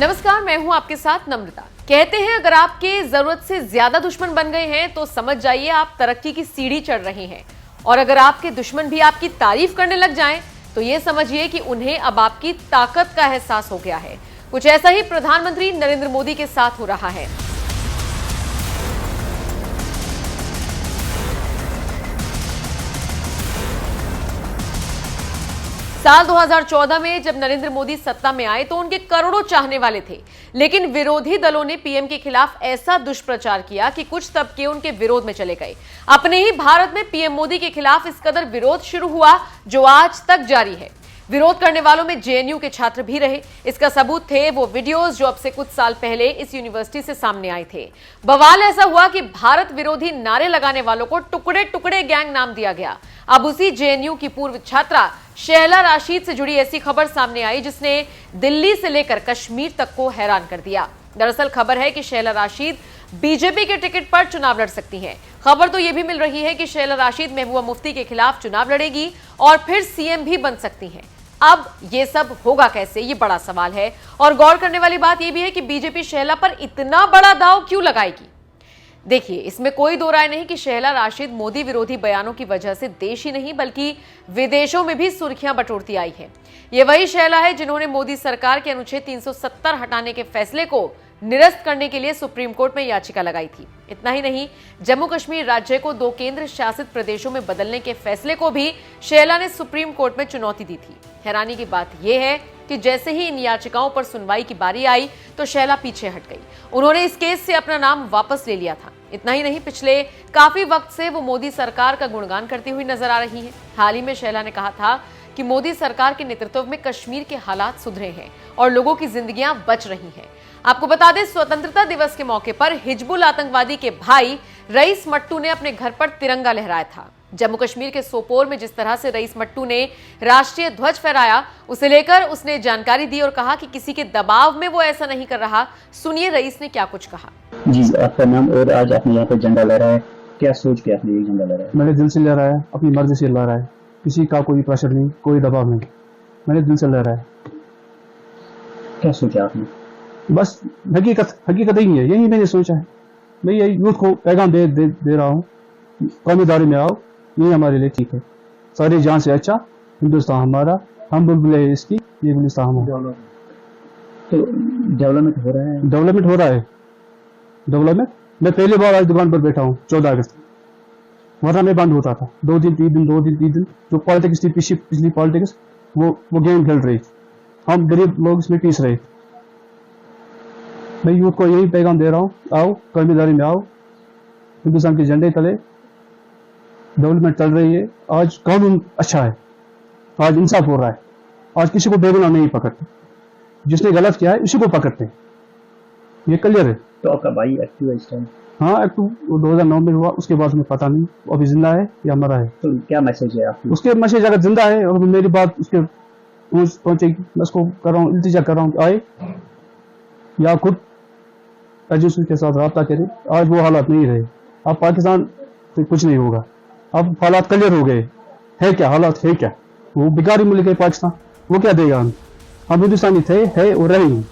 नमस्कार, मैं हूं आपके साथ नम्रता। कहते हैं अगर आपके जरूरत से ज्यादा दुश्मन बन गए हैं तो समझ जाइए आप तरक्की की सीढ़ी चढ़ रहे हैं, और अगर आपके दुश्मन भी आपकी तारीफ करने लग जाएं तो ये समझिए कि उन्हें अब आपकी ताकत का एहसास हो गया है। कुछ ऐसा ही प्रधानमंत्री नरेंद्र मोदी के साथ हो रहा है। साल 2014 में जब नरेंद्र मोदी सत्ता में आए तो उनके करोड़ों चाहने वाले थे, लेकिन विरोधी दलों ने पीएम के खिलाफ ऐसा दुष्प्रचार किया कि कुछ तबके उनके विरोध में चले गए। अपने ही भारत में पीएम मोदी के खिलाफ इस कदर विरोध शुरू हुआ जो आज तक जारी है। विरोध करने वालों में जेएनयू के छात्र भी रहे। इसका सबूत थे वो वीडियोस जो अब से कुछ साल पहले इस यूनिवर्सिटी से सामने आए थे। बवाल ऐसा हुआ कि भारत विरोधी नारे लगाने वालों को टुकड़े टुकड़े गैंग नाम दिया गया। अब उसी जेएनयू की पूर्व छात्रा शैला राशिद से जुड़ी ऐसी खबर सामने आई जिसने दिल्ली से लेकर कश्मीर तक को हैरान कर दिया। दरअसल खबर है कि शैला राशिद बीजेपी के टिकट पर चुनाव लड़ सकती हैं। खबर तो यह भी मिल रही है कि शैला राशिद महबूबा मुफ्ती के खिलाफ चुनाव लड़ेगी और फिर सीएम भी बन सकती हैं। अब ये सब होगा कैसे, ये बड़ा सवाल है, और गौर करने वाली बात यह भी है कि बीजेपी शैला पर इतना बड़ा दांव क्यों लगाएगी। देखिए, इसमें कोई दो राय नहीं कि शैला राशिद मोदी विरोधी बयानों की वजह से देश ही नहीं बल्कि विदेशों में भी सुर्खियां बटोरती आई है। ये वही शैला है जिन्होंने मोदी सरकार के अनुच्छेद 370 हटाने के फैसले को निरस्त करने के लिए सुप्रीम कोर्ट में याचिका लगाई थी। इतना ही नहीं, जम्मू कश्मीर राज्य को 2 केंद्र शासित प्रदेशों में बदलने के फैसले को भी शैला ने सुप्रीम कोर्ट में चुनौती दी थी। हैरानी की बात यह है कि जैसे ही इन याचिकाओं पर सुनवाई की बारी आई तो शैला पीछे हट गई। उन्होंने इस केस से अपना नाम वापस ले लिया था। इतना ही नहीं, पिछले काफी वक्त से वो मोदी सरकार का गुणगान करती हुई नजर आ रही हैं। हाल ही में शैला ने कहा था कि मोदी सरकार के नेतृत्व में कश्मीर के हालात सुधरे हैं और लोगों की जिंदगियां बच रही हैं। आपको बता दें, स्वतंत्रता दिवस के मौके पर हिजबुल आतंकवादी के भाई रईस मट्टू ने अपने घर पर तिरंगा लहराया था। जम्मू कश्मीर के सोपोर में जिस तरह से रईस मट्टू ने राष्ट्रीय ध्वज फहराया, उसे लेकर उसने जानकारी दी और कहा कि किसी के दबाव में वो ऐसा नहीं कर रहा। सुनिए रईस ने क्या कुछ कहा। जी, आपका नाम और आज आपने यहाँ पे झंडा लहराया है, क्या सोच के आपने ये झंडा लहराया? मैंने दिल से लहराया है, अपनी मर्जी से लहराया है, किसी का कोई प्रेशर नहीं, कोई दबाव नहीं, मैंने दिल से लहराया। क्या सोचा आपने? बस हकीकत ही है, यही मैंने सोचा है। मैं यही यूथ को पैगाम दे रहा हूँ, कौमेदारी में आओ, यही हमारे लिए ठीक है। सारी जान से अच्छा हिंदुस्तान हमारा, हम बुलबुले इसकी, ये गुलिस्तान हमारा। तो डेवलपमेंट हो रहा है? डेवलपमेंट मैं पहली बार आज दुकान पर बैठा हूँ 14 अगस्त, वरना मैं बंद होता था 2 दिन 3 दिन। जो पॉलिटिक्स थी, पिछली पॉलिटिक्स, वो गेम खेल रही, हम गरीब लोग इसमें पीस रहे। मैं यूथ को यही पैगाम दे रहा हूँ, आओ कर्मचारी में आओ, हिंदुस्तान के झंडे तले डेवलपमेंट चल रही है। आज कानून अच्छा है, आज इंसाफ हो रहा है, आज किसी को बेगुनाह नहीं पकड़ते, जिसने गलत किया है उसी को पकड़ते हैं, ये क्लियर है। तो आपका भाई एक्टिव है इस टाइम? हाँ, एक्टिव 2009 में हुआ, उसके बाद में पता नहीं अभी जिंदा है या मरा है। तो क्या मैसेज है आपकी? उसके मैसेज अगर जिंदा है और मेरी बात उसके पहुंचेगी, मैं उसको कर रहा हूँ, इल्तिजा कर रहा हूँ, आए या खुद एजेंसी के साथ रब्ता करें। आज वो हालात नहीं रहे, अब पाकिस्तान से कुछ नहीं होगा, अब हालात क्लियर हो गए है। क्या हालात है, क्या वो बेकारी मुल्क है पाकिस्तान, वो क्या देगा? हम हिंदुस्तानी थे, है और रहेंगे।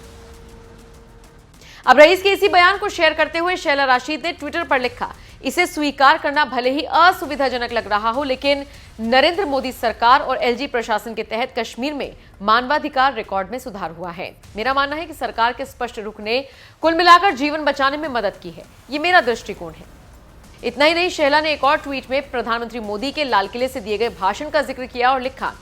अब रईस के इसी बयान को शेयर करते हुए शैला राशिद ने ट्विटर पर लिखा, इसे स्वीकार करना भले ही असुविधाजनक लग रहा हो, लेकिन नरेंद्र मोदी सरकार और एलजी प्रशासन के तहत कश्मीर में मानवाधिकार रिकॉर्ड में सुधार हुआ है। मेरा मानना है कि सरकार के स्पष्ट रुख ने कुल मिलाकर जीवन बचाने में मदद की है, ये मेरा दृष्टिकोण है। इतना ही नहीं, शैला ने एक और ट्वीट में प्रधानमंत्री मोदी के लाल किले से दिए गए भाषण का जिक्र किया और लिखा,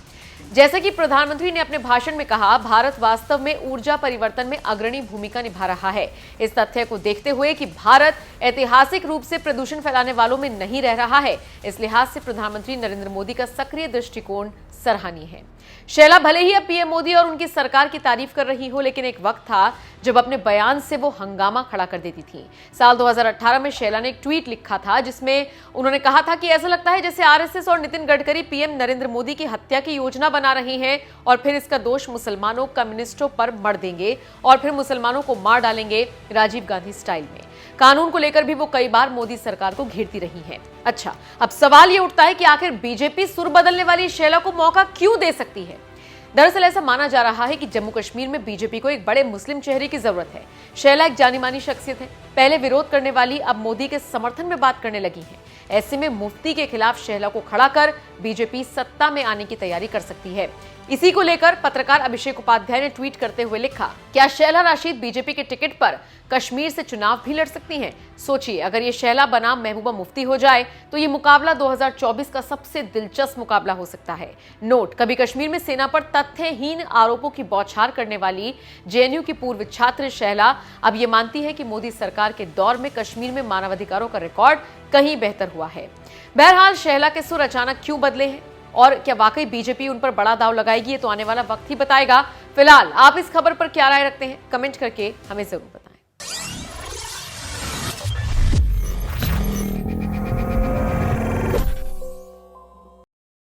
जैसा कि प्रधानमंत्री ने अपने भाषण में कहा, भारत वास्तव में ऊर्जा परिवर्तन में अग्रणी भूमिका निभा रहा है। इस तथ्य को देखते हुए कि भारत ऐतिहासिक रूप से प्रदूषण फैलाने वालों में नहीं रह रहा है, इस लिहाज से प्रधानमंत्री नरेंद्र मोदी का सक्रिय दृष्टिकोण सराहनीय है। शैला भले ही अब पीएम मोदी और उनकी सरकार की तारीफ कर रही हो, लेकिन एक वक्त था जब अपने बयान से वो हंगामा खड़ा कर देती थी। साल 2018 में शैला ने एक ट्वीट लिखा था जिसमें उन्होंने कहा था कि ऐसा लगता है जैसे आरएसएस और नितिन गडकरी पीएम नरेंद्र मोदी की हत्या की योजना बना रही हैं और फिर इसका दोष मुसलमानों कम्युनिस्टों पर मढ़ देंगे और फिर मुसलमानों को मार डालेंगे राजीव गांधी स्टाइल में। कानून को लेकर भी वो कई बार मोदी सरकार को घेरती रही है। अच्छा, अब सवाल ये उठता है कि आखिर बीजेपी सुर बदलने वाली शैला को मौका क्यों दे सकती है? दरअसल ऐसा माना जा रहा है कि जम्मू कश्मीर में बीजेपी को एक बड़े मुस्लिम चेहरे की जरूरत है। शैला एक जानी मानी शख्सियत है, पहले विरोध करने वाली अब मोदी के समर्थन में बात करने लगी है। ऐसे में मुफ्ती के खिलाफ शैला को खड़ा कर बीजेपी सत्ता में आने की तैयारी कर सकती है। इसी को लेकर पत्रकार अभिषेक उपाध्याय ने ट्वीट करते हुए लिखा, क्या शैला राशिद बीजेपी के टिकट पर कश्मीर से चुनाव भी लड़ सकती हैं? सोचिए, अगर ये शैला बनाम महबूबा मुफ्ती हो जाए तो ये मुकाबला 2024 का सबसे दिलचस्प मुकाबला हो सकता है। नोट, कभी कश्मीर में सेना पर तथ्यहीन आरोपों की बौछार करने वाली जेएनयू की पूर्व छात्र शैला अब ये मानती है कि मोदी सरकार के दौर में कश्मीर में मानवाधिकारों का रिकॉर्ड कहीं बेहतर हुआ है। बहरहाल शैला के सुर अचानक क्यों बदले हैं और क्या वाकई बीजेपी उन पर बड़ा दांव लगाएगी, ये तो आने वाला वक्त ही बताएगा। फिलहाल आप इस खबर पर क्या राय रखते हैं, कमेंट करके हमें जरूर बताएं।